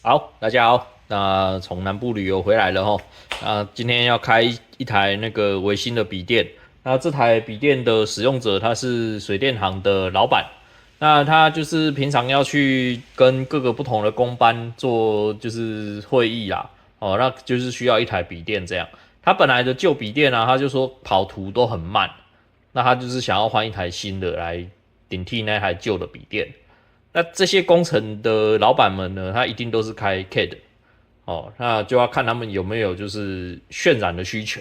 好，大家好。那从南部旅游回来了吼，那今天要开一台那个微星的笔电。那这台笔电的使用者他是水电行的老板，那他就是平常要去跟各个不同的工班做就是会议啦，哦，那就是需要一台笔电这样。他本来的旧笔电啊，他就说跑图都很慢，那他就是想要换一台新的来顶替那台旧的笔电。那这些工程的老板们呢，他一定都是开 CAD 哦，那就要看他们有没有就是渲染的需求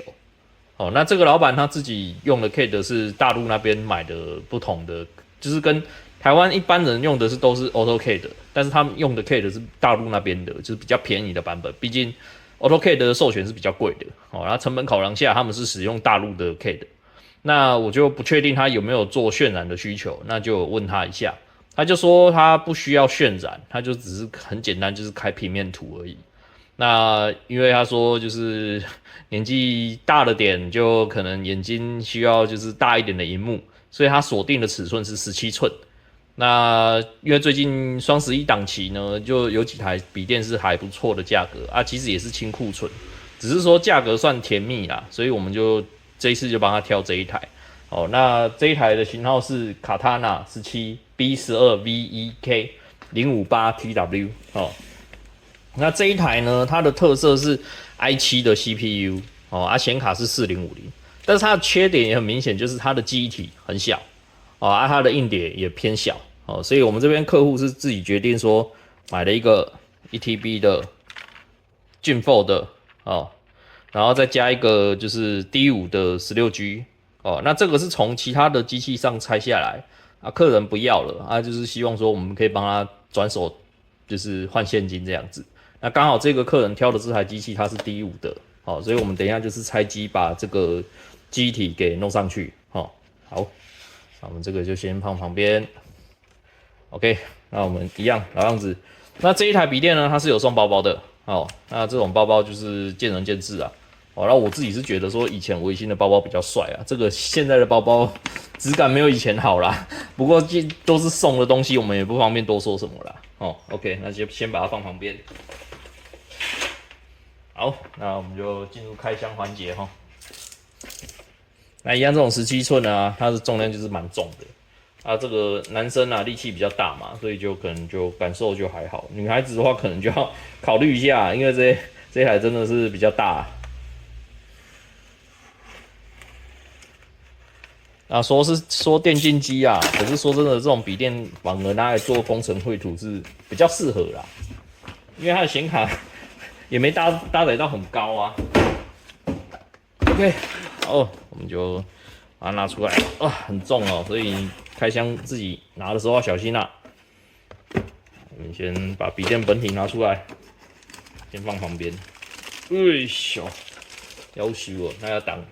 哦。那这个老板他自己用的 CAD 是大陆那边买的不同的，就是跟台湾一般人用的都是 AutoCAD，但是他们用的 CAD 是大陆那边的，就是比较便宜的版本。毕竟 AutoCAD 的授权是比较贵的哦，然后成本考量下，他们是使用大陆的 CAD。那我就不确定他有没有做渲染的需求，那就问他一下。他就说他不需要渲染，他就只是很简单，就是开平面图而已。那因为他说就是年纪大了点，就可能眼睛需要就是大一点的荧幕，所以他锁定的尺寸是17寸。那因为最近双11档期呢，就有几台笔电是还不错的价格啊，其实也是清库存，只是说价格算甜蜜啦，所以我们就这一次就帮他挑这一台。哦，那这一台的型号是卡塔纳17B12VEK058TW 哦。那这一台呢，它的特色是 i7的 CPU 哦，显卡是4050，但是它的缺点也很明显，就是它的记忆体很小哦，它的硬碟也偏小哦，所以我们这边客户是自己决定说买了一个 1TB 的俊 Fold 的哦，然后再加一个就是 D5 的16G 哦，那这个是从其他的机器上拆下来啊，客人不要了啊，就是希望说我们可以帮他转手，就是换现金这样子。那刚好这个客人挑的这台机器它是 D5 的，好、所以我们等一下就是拆机把这个机体给弄上去，好，那我们这个就先放旁边。OK，那我们一样老样子。那这一台笔电呢，它是有送包包的，哦，那这种包包就是见仁见智啊。哦，那我自己是觉得说以前微星的包包比较帅啊，这个现在的包包质感没有以前好啦。不过都是送的东西，我们也不方便多说什么啦。哦，OK，那就先把它放旁边。好，那我们就进入开箱环节哈。那一样这种17寸啊，它的重量就是蛮重的。啊，这个男生啊力气比较大嘛，所以就可能就感受就还好。女孩子的话可能就要考虑一下，因为这一台真的是比较大。啊，说电竞机啊，可是说真的，这种笔电反而拿来做工程绘图是比较适合啦，因为它的显卡也没搭载到很高啊。OK， 好，我们就把它拿出来啊，很重哦，所以开箱自己拿的时候要小心啦。我们先把笔电本体拿出来，先放旁边。哎呦，要死我，那要挡。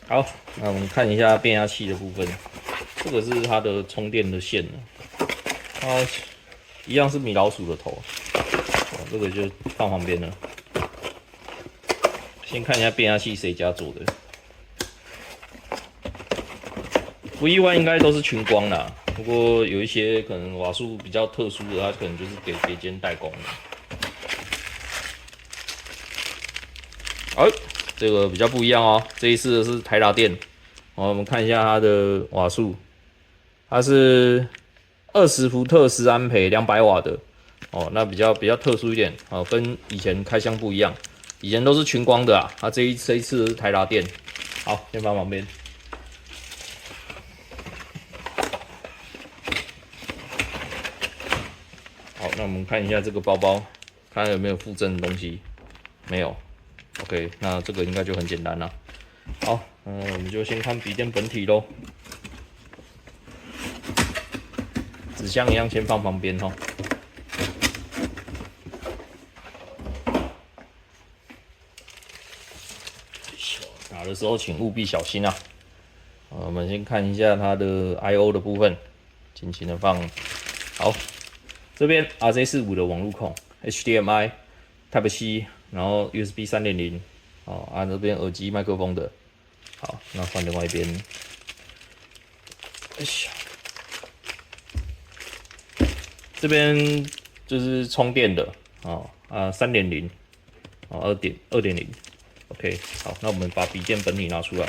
好，那我们看一下变压器的部分，这个是它的充电的线，它一样是米老鼠的头，哦，这个就放旁边了。先看一下变压器谁家做的，不意外应该都是群光啦，不过有一些可能瓦数比较特殊的，它可能就是给别间代工的。哎，这个比较不一样哦，这一次的是台达电。我们看一下它的瓦数，它是20伏特10安培200瓦的哦，那比较特殊一点哦，跟以前开箱不一样，以前都是群光的啊，它这一次是台达电。好，先放旁边。好，那我们看一下这个包包，看有没有附赠的东西，没有。OK， 那这个应该就很简单了。好，我们就先看笔电本体咯。纸箱一样先放旁边哈。打的时候请务必小心啊。我们先看一下它的 I/O 的部分，轻轻的放。好，这边 RJ45 的网路孔 ，HDMI、Type C， 然后 USB 3.0，哦，这边耳机麦克风的。好，那换另外一边。哎呀，这边就是充电的哦，3.0哦，2.0 ，OK， 好，那我们把笔电本体拿出来，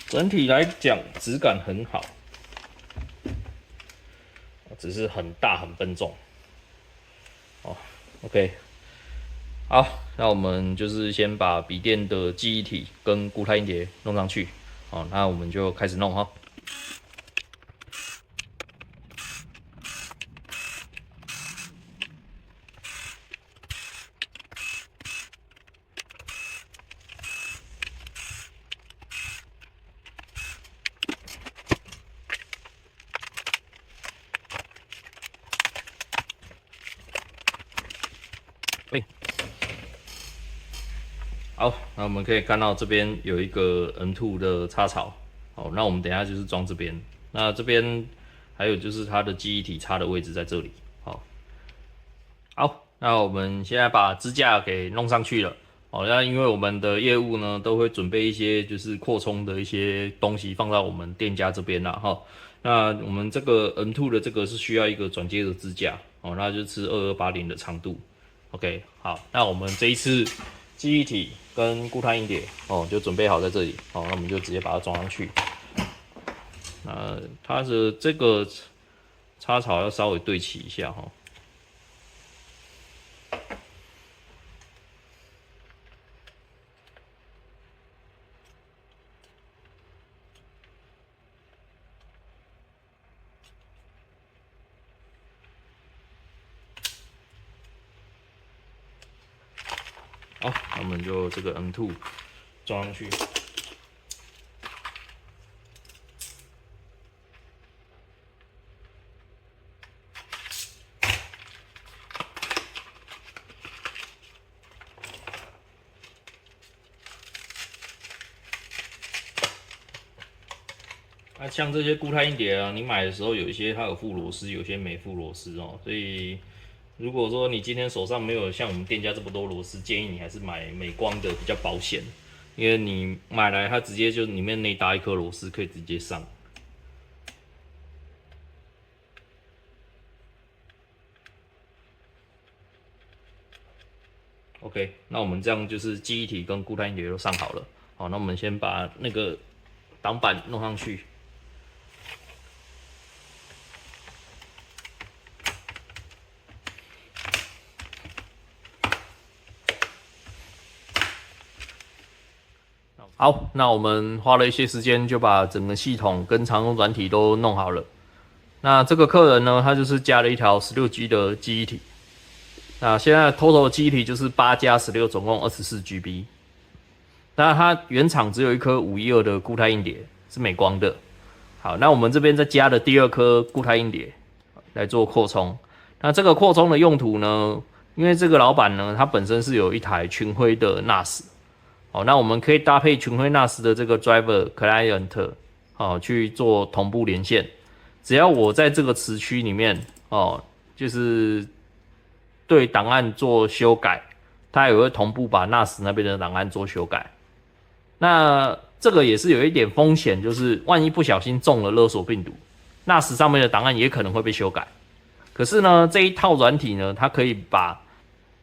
整体来讲质感很好，只是很大很笨重。哦 ，OK， 好，那我们就是先把笔电的记忆体跟固态硬碟弄上去。好，那我们就开始弄哈。好，那我们可以看到这边有一个 N2 的插槽。好，那我们等一下就是装这边。那这边还有就是它的记忆体插的位置在这里。好，那我们现在把支架给弄上去了。好，那因为我们的业务呢都会准备一些就是扩充的一些东西放到我们店家这边啦哈。那我们这个 N2 的这个是需要一个转接的支架。哦，那就是2280的长度。OK， 好，那我们这一次记忆体跟固态硬碟就准备好在这里。好，那我们就直接把它装上去。那它的这个插槽要稍微对齐一下哈。好，那我们就这个 N2 装上去。那像这些固态硬碟啊，你买的时候有一些它有附螺丝，有些没附螺丝哦，所以如果说你今天手上没有像我们店家这么多螺丝，建议你还是买美光的比较保险，因为你买来它直接就里面内搭一颗螺丝可以直接上。OK， 那我们这样就是记忆体跟固态硬碟都上好了。好，那我们先把那个挡板弄上去。好，那我们花了一些时间就把整个系统跟常用软体都弄好了。那这个客人呢，他就是加了一条16G 的记忆体。那现在 total 记忆体就是8加16，总共24GB。那它原厂只有一颗512的固态硬碟，是美光的。好，那我们这边再加了第2颗固态硬碟来做扩充。那这个扩充的用途呢，因为这个老板呢，他本身是有一台群晖的 NAS。好，那我们可以搭配群晖 NAS 的这个 driver client 去做同步连线。只要我在这个磁区里面就是对档案做修改，它也会同步把 NAS 那边的档案做修改。那这个也是有一点风险，就是万一不小心中了勒索病毒 ，NAS 上面的档案也可能会被修改。可是呢，这一套软体呢，它可以把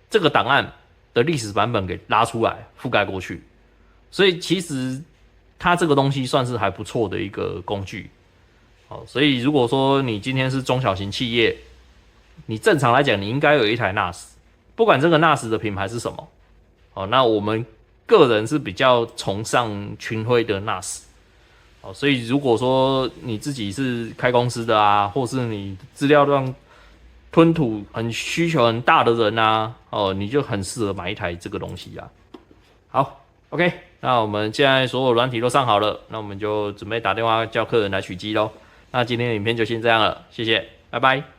这个档案的历史版本给拉出来，覆盖过去。所以其实它这个东西算是还不错的一个工具。好，所以如果说你今天是中小型企业，你正常来讲你应该有一台 NAS， 不管这个 NAS 的品牌是什么。好，那我们个人是比较崇尚群晖的 NAS。好，所以如果说你自己是开公司的啊，或是你资料量吞吐很需求很大的人啊，你就很适合买一台这个东西啊。好 ，OK， 那我们现在所有软体都上好了，那我们就准备打电话叫客人来取机咯。那今天的影片就先这样了，谢谢，拜拜。